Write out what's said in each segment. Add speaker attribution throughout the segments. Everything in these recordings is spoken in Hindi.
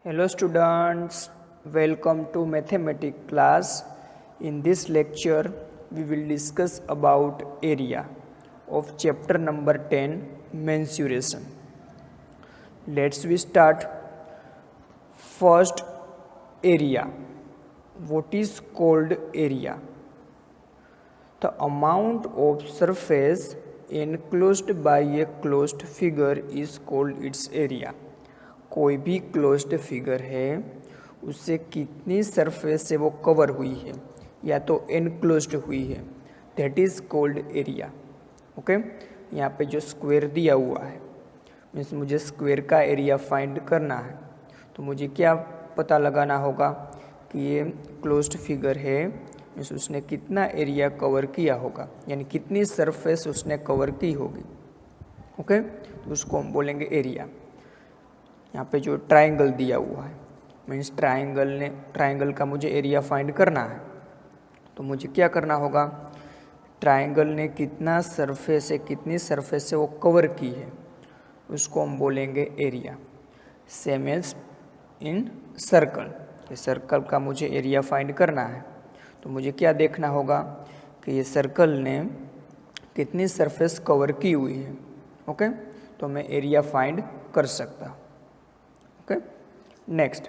Speaker 1: Hello students, welcome to mathematics class. In this lecture, we will discuss about area of chapter number 10, mensuration. Let's we start. First, area. What is called area? The amount of surface enclosed by a closed figure is called its area. कोई भी क्लोज्ड फिगर है उससे कितनी सरफेस से वो कवर हुई है या तो एनक्लोज्ड हुई है, that is called area. Okay, यहाँ पे जो स्क्वायर दिया हुआ है मीन्स मुझे स्क्वायर का एरिया फाइंड करना है. तो मुझे क्या पता लगाना होगा कि ये क्लोज्ड फिगर है मीन्स उसने कितना एरिया कवर किया होगा, यानी कितनी सरफेस उसने कवर की होगी. ओके, तो उसको हम बोलेंगे एरिया. यहाँ पे जो ट्राइंगल दिया हुआ है मीन्स ट्राइंगल का मुझे एरिया फाइंड करना है. तो मुझे क्या करना होगा, ट्राइंगल ने कितना सरफेस है, कितनी सरफेस से वो कवर की है, उसको हम बोलेंगे area. Same as in circle, ये सर्कल का मुझे एरिया फाइंड करना है. तो मुझे क्या देखना होगा कि ये सर्कल ने कितनी सरफेस कवर की हुई है. ओके, तो मैं एरिया फाइंड कर सकता हूँ. Okay, next,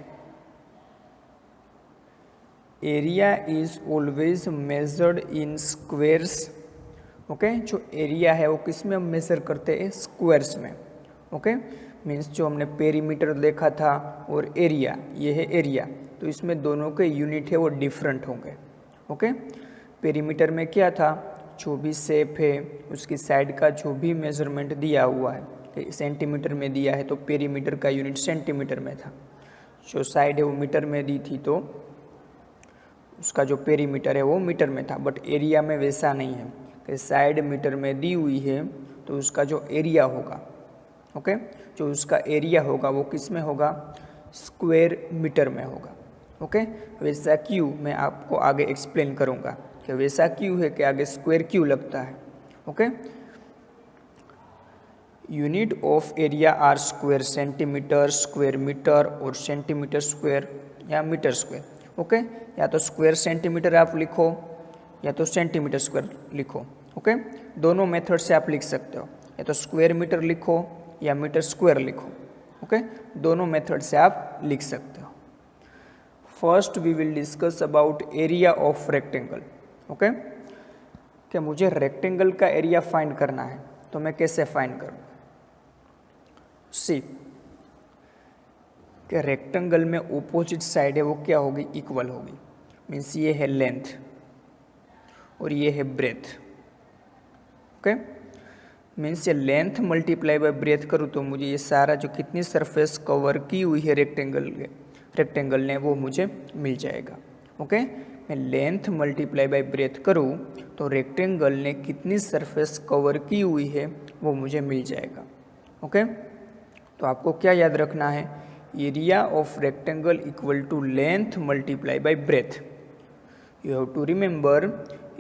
Speaker 1: area is always measured in squares. Okay, जो एरिया है वो किस में हम मेजर करते हैं, स्क्वेयर्स में. ओके, मीन्स जो हमने पेरीमीटर देखा था और एरिया, ये है एरिया, तो इसमें दोनों के यूनिट है वो डिफरेंट होंगे. ओके, पेरीमीटर में क्या था, जो भी शेप है उसकी साइड का जो भी मेजरमेंट दिया हुआ है सेंटीमीटर में दिया है तो पेरीमीटर का यूनिट सेंटीमीटर में था. जो साइड है वो मीटर में दी थी तो उसका जो पेरीमीटर है वो मीटर में था. बट एरिया में वैसा नहीं है कि साइड मीटर में दी हुई है तो उसका जो एरिया होगा, ओके, जो उसका एरिया होगा वो किस में होगा, स्क्वायर मीटर में होगा. ओके, वैसा क्यों मैं आपको आगे एक्सप्लेन करूँगा कि वैसा क्यों है कि आगे स्क्वायर क्यों लगता है. Okay, unit of area are square centimetre, square metre और सेंटीमीटर स्क्वायर या मीटर स्क्वायर. ओके, या तो स्क्वायर सेंटीमीटर आप लिखो या तो सेंटीमीटर स्क्वायर लिखो. ओके, दोनों मेथड से आप लिख सकते हो, या तो स्क्वायर मीटर लिखो या मीटर स्क्वायर लिखो. ओके, दोनों मेथड से आप लिख सकते हो. First we will discuss about area of rectangle. Okay, कि मुझे रेक्टेंगल का एरिया फाइंड करना है तो मैं कैसे फाइंड करूँ. सी कि रेक्टेंगल में ओपोजिट साइड है वो क्या होगी, इक्वल होगी. मीन्स ये है लेंथ और ये है ब्रेथ. ओके, मीन्स ये लेंथ मल्टीप्लाई बाय ब्रेथ करूँ तो मुझे ये सारा जो कितनी सरफेस कवर की हुई है रेक्टेंगल ने वो मुझे मिल जाएगा. ओके, मैं लेंथ मल्टीप्लाई बाय ब्रेथ करूँ तो रेक्टेंगल ने कितनी सरफेस कवर की हुई है वो मुझे मिल जाएगा. ओके, तो आपको क्या याद रखना है, area of rectangle equal to length multiply by breadth. You have to remember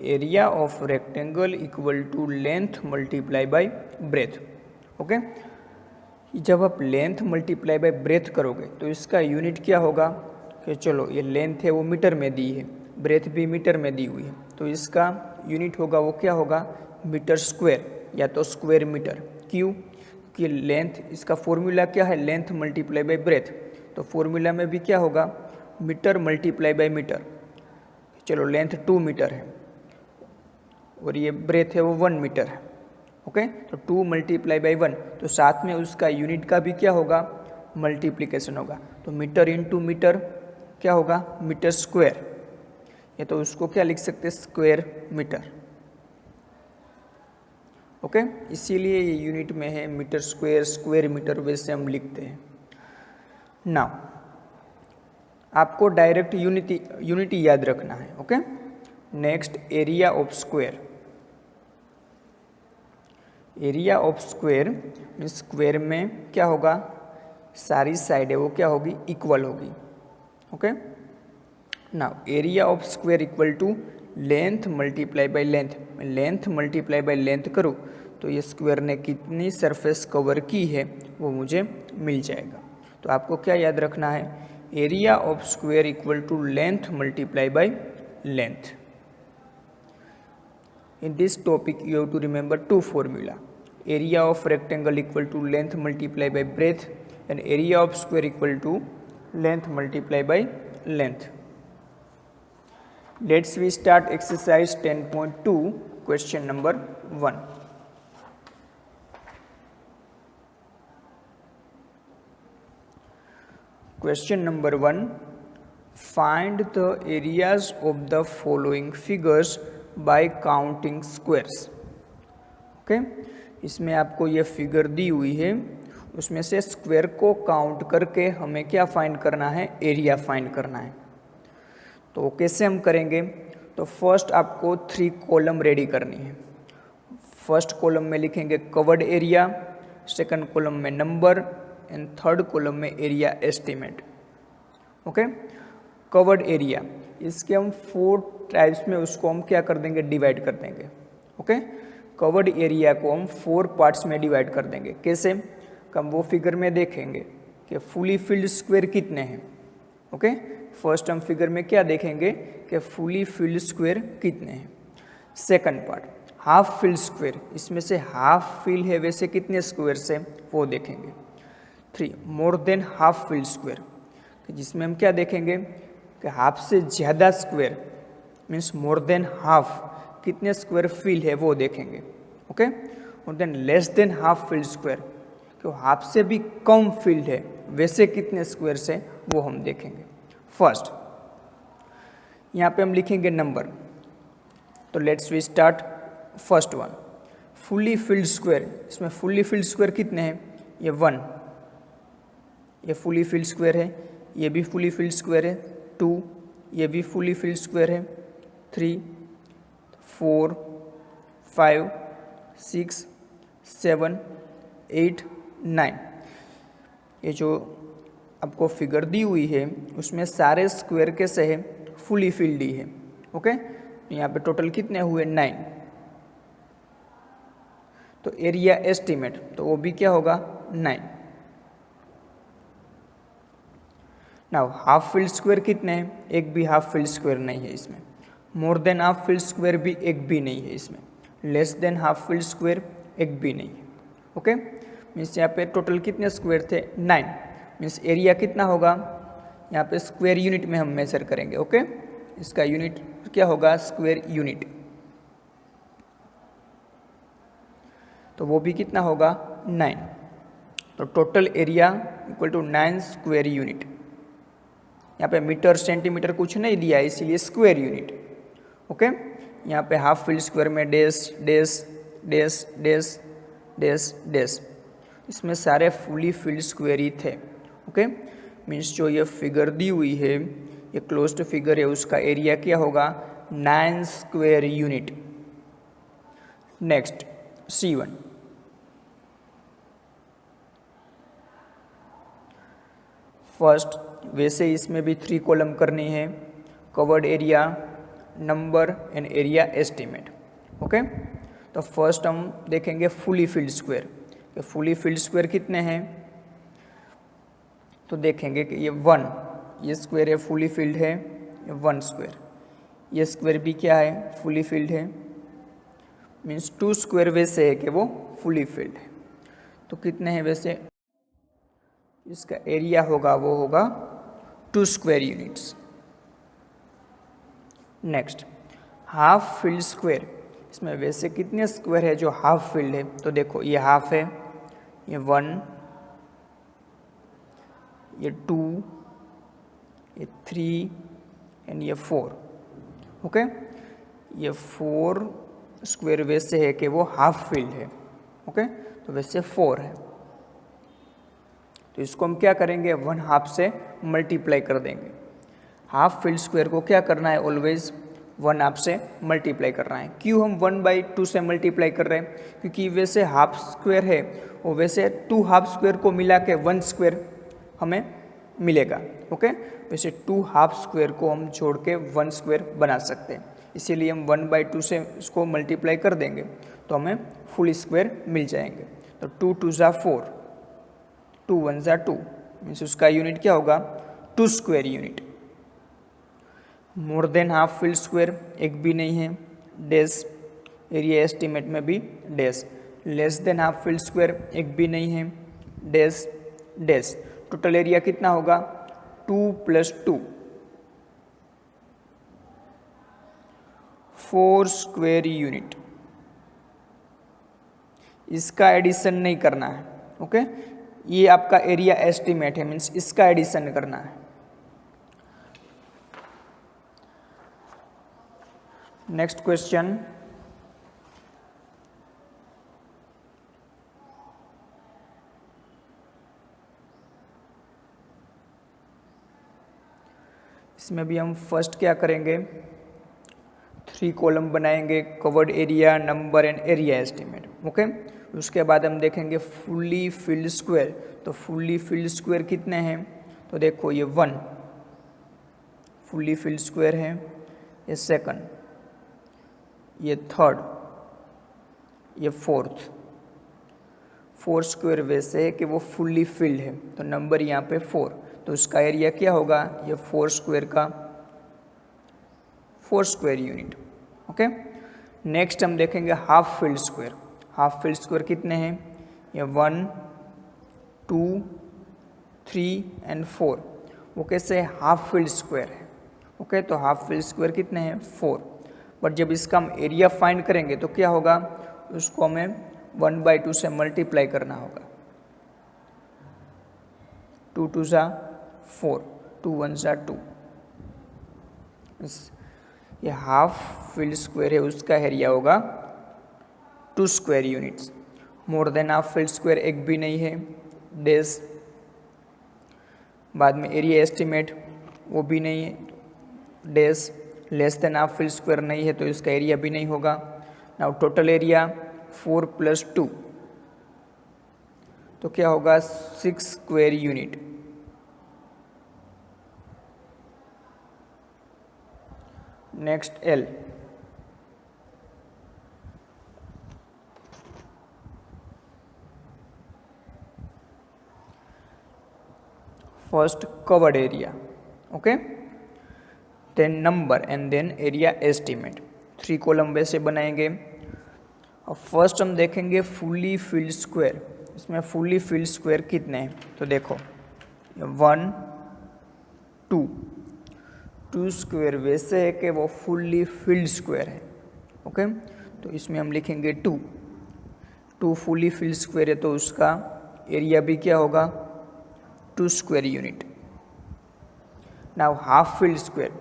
Speaker 1: area of rectangle equal to length multiply by breadth. Okay, जब आप लेंथ मल्टीप्लाई बाय ब्रेथ करोगे तो इसका यूनिट क्या होगा कि चलो ये लेंथ है वो मीटर में दी है, ब्रेथ भी मीटर में दी हुई है, तो इसका यूनिट होगा वो क्या होगा, मीटर स्क्वायर या तो स्क्वायर मीटर. क्यों कि लेंथ, इसका फॉर्मूला क्या है, लेंथ मल्टीप्लाई बाय ब्रेथ. तो फॉर्मूला में भी क्या होगा, मीटर मल्टीप्लाई बाय मीटर. चलो लेंथ 2 मीटर है और ये ब्रेथ है वो 1 मीटर है. ओके, तो 2 मल्टीप्लाई बाय 1, तो साथ में उसका यूनिट का भी क्या होगा, मल्टीप्लिकेशन होगा. तो मीटर इंटू मीटर क्या होगा, मीटर स्क्वायर. ये तो उसको क्या लिख सकते हैं, स्क्वायर मीटर. ओके, इसीलिए ये यूनिट में है मीटर स्क्वायर, स्क्वायर मीटर वैसे हम लिखते हैं. नाउ आपको डायरेक्ट यूनिटी याद रखना है. Okay, next area of square. Area of square means square में क्या होगा, सारी साइड है वो क्या होगी, इक्वल होगी. Okay, now area of square equal to length multiply by length. Length multiply by length करूँ तो ये स्क्वायर ने कितनी सरफेस कवर की है वो मुझे मिल जाएगा. तो आपको क्या याद रखना है, area of square equal to length multiply by length. In this topic you have to remember two formula. Area of rectangle equal to length multiply by breadth and area of square equal to length multiply by length. Let's we start exercise 10.2 question number 1. Question number 1. Find the areas of the following figures bye counting squares. Okay, इसमें आपको ये फिगर दी हुई है, उसमें से स्क्वायर को काउंट करके हमें क्या फाइंड करना है, एरिया फाइंड करना है. तो कैसे हम करेंगे, तो फर्स्ट आपको 3 कॉलम रेडी करनी है. फर्स्ट कॉलम में लिखेंगे कवर्ड एरिया, सेकंड कॉलम में नंबर एंड थर्ड कॉलम में area estimate. Okay, covered area, इसके हम 4 टाइप्स में उसको हम क्या कर देंगे, डिवाइड कर देंगे. ओके, कवर्ड एरिया को हम 4 पार्ट्स में डिवाइड कर देंगे. कैसे, हम वो फिगर में देखेंगे कि फुली फिल्ड स्क्वायर कितने हैं. ओके, फर्स्ट हम फिगर में क्या देखेंगे कि फुली फिल्ड स्क्वायर कितने हैं. Second part half filled square, इसमें से हाफ फिल है वैसे कितने स्क्वायर से वो देखेंगे. 3 more than half filled square, जिसमें हम क्या देखेंगे कि हाफ से ज़्यादा square means more than half, कितने स्क्वायर फिल है वो देखेंगे. ओके, और than less than half filled square, कि हाफ से भी कम फील्ड है वैसे कितने स्क्वायर से वो हम देखेंगे. फर्स्ट यहाँ पे हम लिखेंगे नंबर, तो let's we start first one, fully filled square. इसमें फुली फिल्ड स्क्वायर कितने हैं, ये 1, ये फुली फिल्ड स्क्वायर है, ये भी फुली फिल्ड स्क्वायर है. 2, ये भी फुली फिल्ड स्क्वायर है. 3, 4, 5, 6, 7, 8, 9. ये जो आपको फिगर दी हुई है उसमें सारे स्क्वायर कैसे है, फुली फिल्ड ही है. ओके, यहाँ पे टोटल कितने हुए, 9. तो एरिया एस्टिमेट, तो वो भी क्या होगा, 9. नाउ हाफ फिल्ड स्क्वायर कितने हैं, एक भी हाफ फिल्ड स्क्वायर नहीं है इसमें. More than half filled square भी एक भी नहीं है इसमें. Less than half filled square एक भी नहीं है. ओके, मीन्स यहाँ पे टोटल कितने स्क्वायर थे, 9. मीन्स एरिया कितना होगा, यहाँ पे स्क्वायर यूनिट में हम मेजर करेंगे. ओके, इसका यूनिट क्या होगा, स्क्वायर यूनिट. तो वो भी कितना होगा, 9. तो total area equal to 9 square unit. यहाँ पे मीटर सेंटीमीटर कुछ नहीं दिया है इसीलिए स्क्वायर यूनिट. ओके, यहाँ पे हाफ फील्ड स्क्वायर में dash dash dash dash dash dash, इसमें सारे फुली फील्ड स्क्वायर ही थे. ओके, मीन्स जो ये फिगर दी हुई है ये क्लोज्ड फिगर है, उसका एरिया क्या होगा, 9 square unit. Next C1, first वैसे इसमें भी 3 कॉलम करनी है, covered area, number and area estimate. Okay, तो फर्स्ट हम देखेंगे फुली फिल्ड स्क्वायर. तो फुली फिल्ड स्क्वायर कितने हैं, तो देखेंगे कि ये 1, ये स्क्वायर है फुली फिल्ड है, ये 1 स्क्वायर. ये स्क्वायर भी क्या है, फुली फिल्ड है. मीन्स 2 स्क्वायर वैसे है कि वो फुली फिल्ड है. तो कितने हैं वैसे, इसका एरिया होगा वो होगा 2 square units. Next half field square, इसमें वैसे कितने स्क्वायर है जो हाफ फील्ड है, तो देखो ये हाफ है, ये 1, ये 2, ये 3 एंड ये 4. ओके, ये 4 स्क्वायर वैसे है कि वो हाफ फील्ड है. ओके, तो वैसे 4 है. तो इसको हम क्या करेंगे, 1/2 से मल्टीप्लाई कर देंगे. हाफ फील्ड स्क्वायर को क्या करना है, ऑलवेज 1/2 से मल्टीप्लाई करना है. क्यों हम 1/2 से मल्टीप्लाई कर रहे हैं, क्योंकि वैसे हाफ स्क्वायर है और वैसे 2 हाफ स्क्वायर को मिला के 1 स्क्वायर हमें मिलेगा. ओके, वैसे 2 हाफ स्क्वायर को हम जोड़ के 1 स्क्वायर बना सकते हैं, इसीलिए हम 1/2 से इसको मल्टीप्लाई कर देंगे तो हमें फुल स्क्वायर मिल जाएंगे. तो 2 2 ज़ा 4, 2 1 ज़ा 2, मीन्स उसका यूनिट क्या होगा 2 square unit. More than half field square एक भी नहीं है, डैश, एरिया एस्टीमेट में भी dash. Less than half field square एक भी नहीं है, डैश डैश। टोटल एरिया कितना होगा 2 + 2 4 स्क्वायर यूनिट। इसका एडिशन नहीं करना है, ओके। ये आपका एरिया एस्टीमेट है, मीन्स इसका एडिशन करना है। नेक्स्ट क्वेश्चन, इसमें भी हम फर्स्ट क्या करेंगे 3 कॉलम बनाएंगे, covered area, number and area estimate, okay. उसके बाद हम देखेंगे फुल्ली फिल्ड स्क्वायर। तो फुल्ली फिल्ड स्क्वायर कितने हैं, तो देखो ये 1 फुल्ली फिल्ड स्क्वायर है, ये सेकंड, ये थर्ड, ये फोर्थ। 4 स्क्वायर वैसे है कि वो फुल्ली फिल्ड है, तो नंबर यहाँ पे 4, तो उसका एरिया क्या होगा ये 4 स्क्वायर का 4 स्क्वायर यूनिट, ओके। नेक्स्ट हम देखेंगे half field square. Half field square कितने हैं, ये 1 2 3 एंड 4। वो कैसे हाफ फील्ड स्क्वायर है, ओके। तो हाफ फील्ड स्क्वायर कितने हैं 4। बट जब इसका हम एरिया फाइंड करेंगे तो क्या होगा, उसको हमें 1/2 से मल्टीप्लाई करना होगा। 2 2 ज़ा 4, 2 1 ज़ा 2। ये हाफ फील्ड स्क्वायर है, उसका एरिया होगा 2 square units. More than half field square एक भी नहीं है, डैश। बाद में एरिया एस्टीमेट वो भी नहीं है, dash. Less than half field square नहीं है, तो इसका एरिया भी नहीं होगा। नाउ टोटल एरिया 4 + 2, तो क्या होगा 6 square unit. Next L, first covered area, okay, then number and then area estimate. 3 column वैसे बनाएंगे। अब फर्स्ट हम देखेंगे फुल्ली फिल्ड स्क्वायर। इसमें फुल्ली फिल्ड स्क्वायर कितने हैं, तो देखो 1 2 2 स्क्वायर वैसे है कि वो फुल्ली फिल्ड स्क्वायर है, ओके। तो इसमें हम लिखेंगे 2 2 फुल्ली फिल्ड स्क्वायर है, तो उसका एरिया भी क्या होगा 2 square unit. Now half field square,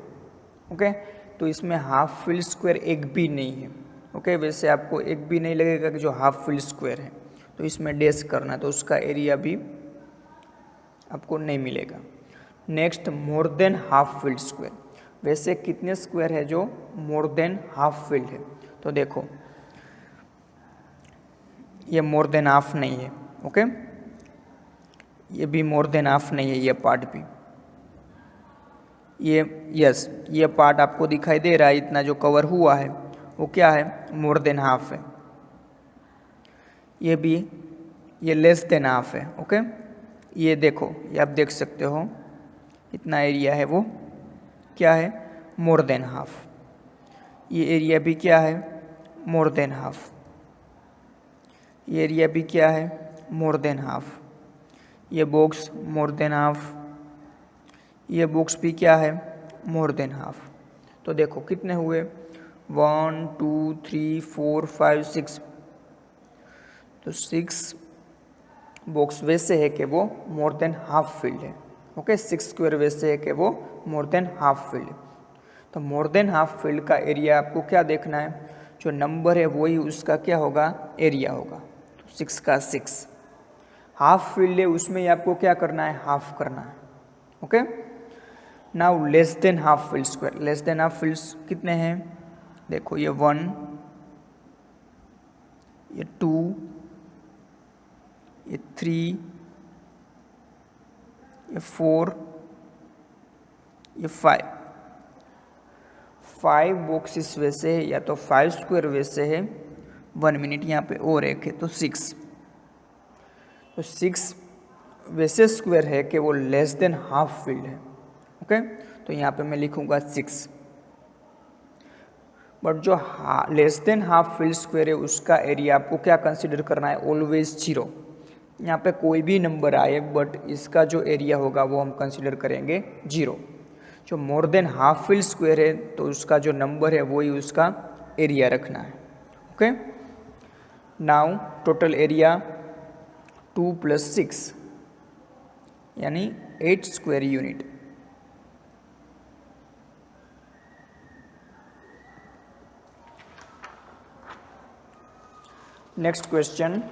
Speaker 1: okay. तो इसमें हाफ फील्ड स्क्वायर एक भी नहीं है, ओके। वैसे आपको एक भी नहीं लगेगा कि जो हाफ फील्ड स्क्वायर है, तो इसमें डैश करना, तो उसका एरिया भी आपको नहीं मिलेगा। Next more than half field square. वैसे कितने स्क्वायर है जो मोर देन हाफ फील्ड है, तो देखो ये मोर देन हाफ नहीं है, ओके। ये भी मोर देन हाफ नहीं है, ये पार्ट भी, ये यस, ये पार्ट आपको दिखाई दे रहा है, इतना जो कवर हुआ है वो क्या है मोर देन हाफ है। ये भी, ये लेस देन हाफ है, ओके। ये देखो, ये आप देख सकते हो इतना एरिया है, वो क्या है मोर देन हाफ। ये एरिया भी क्या है मोर देन हाफ। ये एरिया भी क्या है मोर देन हाफ। ये बॉक्स मोर देन हाफ। ये बॉक्स भी क्या है मोर देन हाफ। तो देखो कितने हुए 1 2 3 4 5 6। तो 6 बॉक्स वैसे है कि वो मोर देन हाफ फील्ड है, ओके। 6 स्क्वायर वैसे है कि वो मोर देन हाफ फील्ड है। तो मोर देन हाफ फील्ड का एरिया आपको क्या देखना है, जो नंबर है वही उसका क्या होगा एरिया होगा। तो 6 का 6। हाफ फील्ड है, उसमें ही आपको क्या करना है हाफ करना है, okay. Now less than half field square. Less than half field कितने हैं, देखो ये 1, ये 2, ये 3, ये 4, ये 5। 5 बॉक्सेस वैसे है, या तो 5 स्क्वायर वैसे है। 1 मिनट यहाँ पे और एक है, तो 6। तो 6 वैसे स्क्वायर है कि वो लेस देन हाफ फील्ड है। ओके, तो यहाँ पे मैं लिखूँगा 6। बट जो less than half field square है उसका एरिया आपको क्या कंसिडर करना है, ऑलवेज 0। यहाँ पे कोई भी नंबर आए बट इसका जो एरिया होगा वो हम कंसिडर करेंगे 0। जो more than half field square है तो उसका जो नंबर है वही उसका एरिया रखना है। ओके, नाउ टोटल एरिया 2 + 6 यानी 8 स्क्वायर यूनिट। नेक्स्ट क्वेश्चन,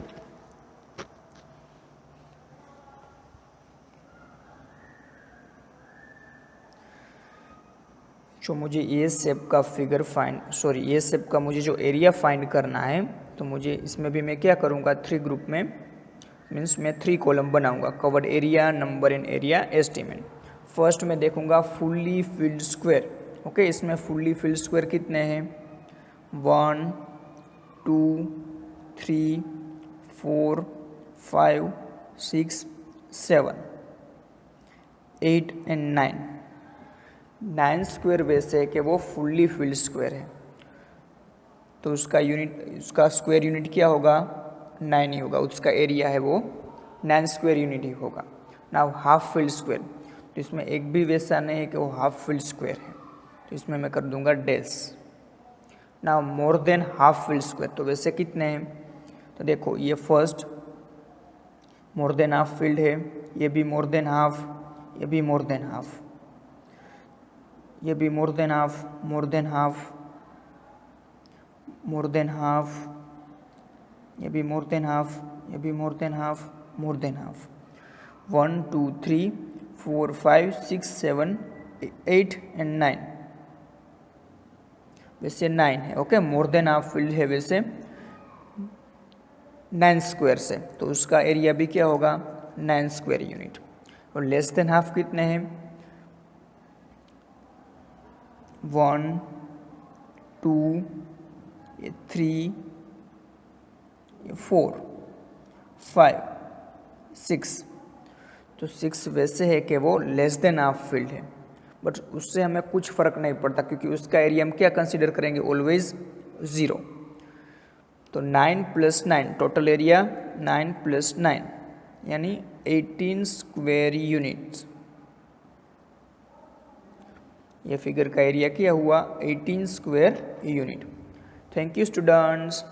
Speaker 1: जो मुझे ए शेप का फिगर ए शेप का मुझे जो एरिया फाइंड करना है, तो मुझे इसमें भी मैं क्या करूँगा, 3 ग्रुप में, मीन्स मैं 3 कॉलम बनाऊँगा, covered area, number and area estimate. First मैं देखूँगा फुल्ली फिल्ड स्क्वायर। ओके, इसमें फुल्ली फिल्ड स्क्वायर कितने हैं, 1 2 3 4 5 6 7 8 एंड 9। 9 स्क्वायर वैसे है कि वो फुल्ली फिल्ड स्क्वायर है, तो उसका स्क्वायर यूनिट क्या होगा, 9 ही होगा। उसका एरिया है वो 9 स्क्वायर यूनिट ही होगा। नाउ हाफ फील्ड स्क्वायर, तो इसमें एक भी वैसा नहीं है कि वो हाफ फील्ड स्क्वायर है, तो इसमें मैं कर दूंगा dash. Now more than half field square, तो वैसे कितने हैं, तो देखो ये first more than half field है, ये भी मोर देन हाफ, ये भी मोर देन हाफ, ये भी more than half, more than half, more than half, ये भी मोर देन हाफ, ये भी more than half, more than half. 1 2 3 4 5 6 7 8 and 9, वैसे 9 है। Okay, more than half field है वैसे 9 स्क्वायर से, तो उसका एरिया भी क्या होगा, 9 स्क्वायर यूनिट। और लेस देन हाफ कितने हैं, 1 2 3 4 5 6, तो 6 वैसे है कि वो लेस देन हाफ फील्ड है, बट उससे हमें कुछ फ़र्क नहीं पड़ता क्योंकि उसका एरिया हम क्या कंसीडर करेंगे, ऑलवेज 0। तो 9 + 9 टोटल एरिया 9 + 9 यानी 18 स्क्वायर यूनिट्स। ये फिगर का एरिया क्या हुआ, 18 square unit. Thank you students.